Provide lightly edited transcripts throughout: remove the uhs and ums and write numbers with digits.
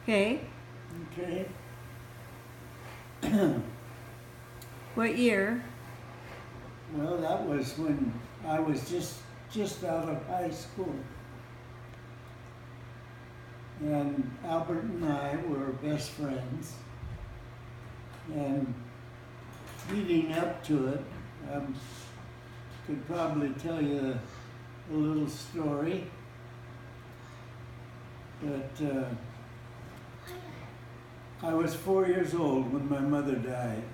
Okay. Okay. What year? Well, that was when I was just out of high school. And Albert and I were best friends. And leading up to it, I could probably tell you a little story. But I was 4 years old when my mother died.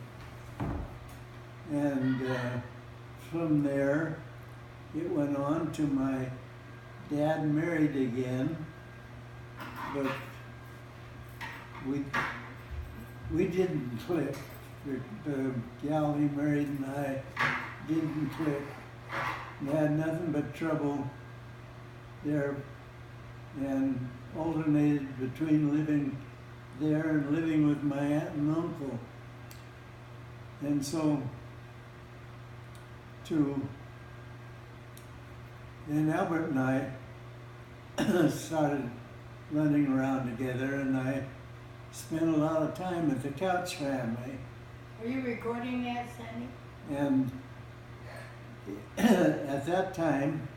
And from there, it went on to my dad married again, but we didn't click. The gal he married and I didn't click. We had nothing but trouble there, and alternated between living there and living with my aunt and uncle. And so then Albert and I started running around together, and I spent a lot of time with the Couch family. Are you recording that, Sandy? And at that time,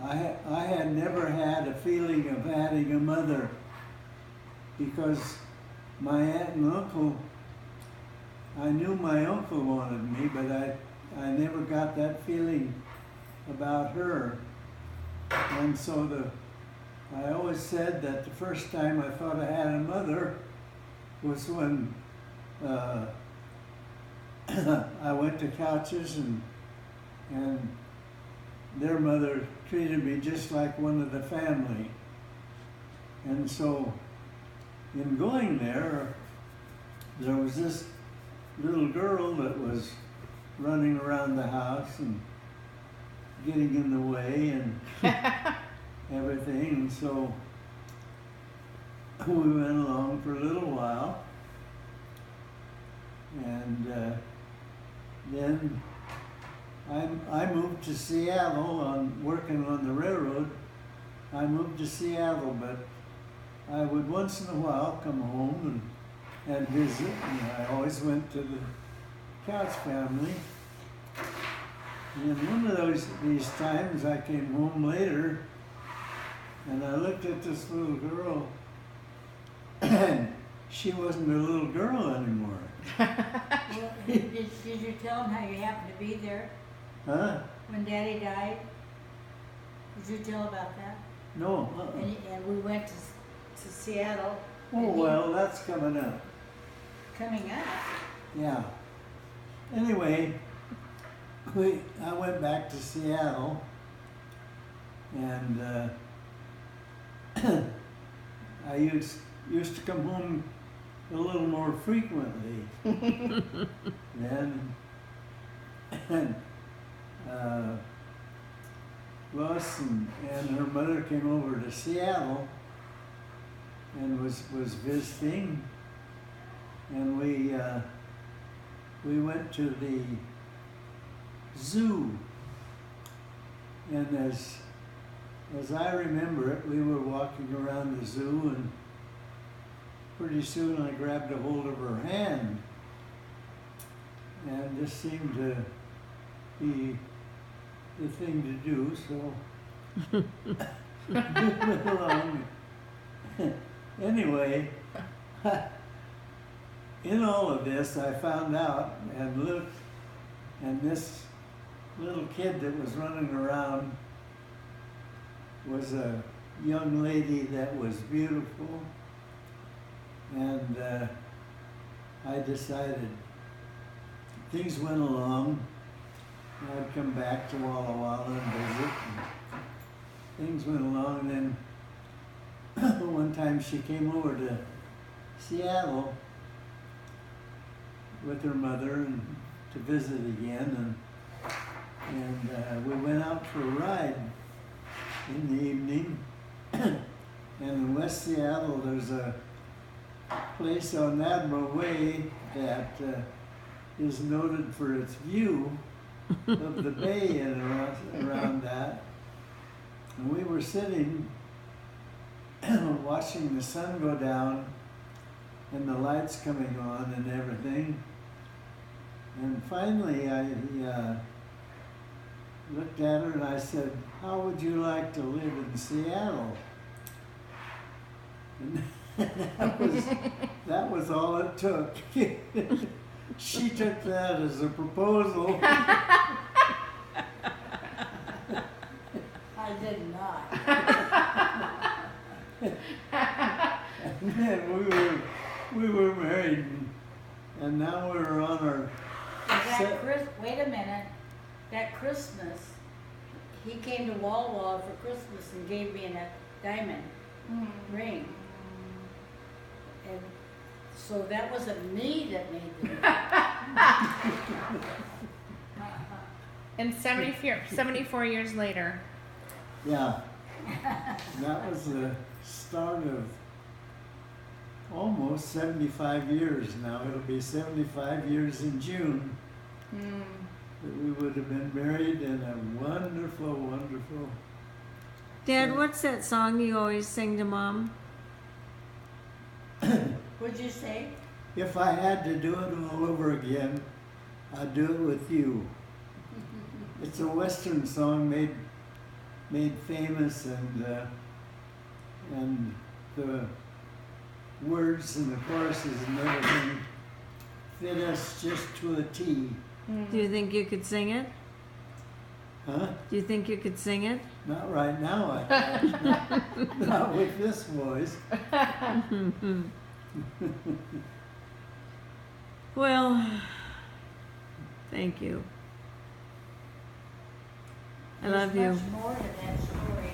I had never had a feeling of having a mother, because my aunt and uncle, I knew my uncle wanted me, but I never got that feeling about her. And so I always said that the first time I thought I had a mother was when I went to Couch's, and their mother treated me just like one of the family. And so in going there was this little girl that was running around the house and getting in the way and everything. And so we went along for a little while, and then I moved to Seattle working on the railroad. I moved to Seattle, but I would once in a while come home and visit, and I always went to the Couch family. And one of these times I came home later, and I looked at this little girl, and she wasn't a little girl anymore. Well, did you tell him how you happened to be there Huh? when Daddy died? Did you tell about that? No. And we went to Seattle. Oh, well, that's coming up. Coming up. Yeah. Anyway, I went back to Seattle, and I used to come home a little more frequently then. And Lois and her mother came over to Seattle and was visiting, and we went to the zoo. And as I remember it, we were walking around the zoo, and pretty soon I grabbed a hold of her hand, and this seemed to be the thing to do, so moving along. Anyway, in all of this, I found out and looked, and this little kid that was running around was a young lady that was beautiful, and I decided, things went along. I'd come back to Walla Walla and visit, and things went along, and then one time she came over to Seattle with her mother and to visit again, and we went out for a ride in the evening. And in West Seattle, there's a place on Admiral Way that is noted for its view of the bay and around that. And we were sitting watching the sun go down and the lights coming on and everything. And finally I looked at her and I said, "How would you like to live in Seattle?" And that was all it took. She took that as a proposal. I did not. And then we were married, and now we're on our Wait a minute. That Christmas, he came to Walla for Christmas and gave me a diamond ring. And so that wasn't me that made the And 74 years later. Yeah. And that was the start of almost 75 years now. It'll be 75 years in June that we would have been married in a wonderful, wonderful. Dad, what's that song you always sing to Mom? What'd you say? If I had to do it all over again, I'd do it with you. It's a Western song made famous, and the words and the choruses and everything fit us just to a T. Do you think you could sing it? Huh? Do you think you could sing it? Not right now, I can't. Not with this voice. Well, thank you. I love you. There's much more to that story.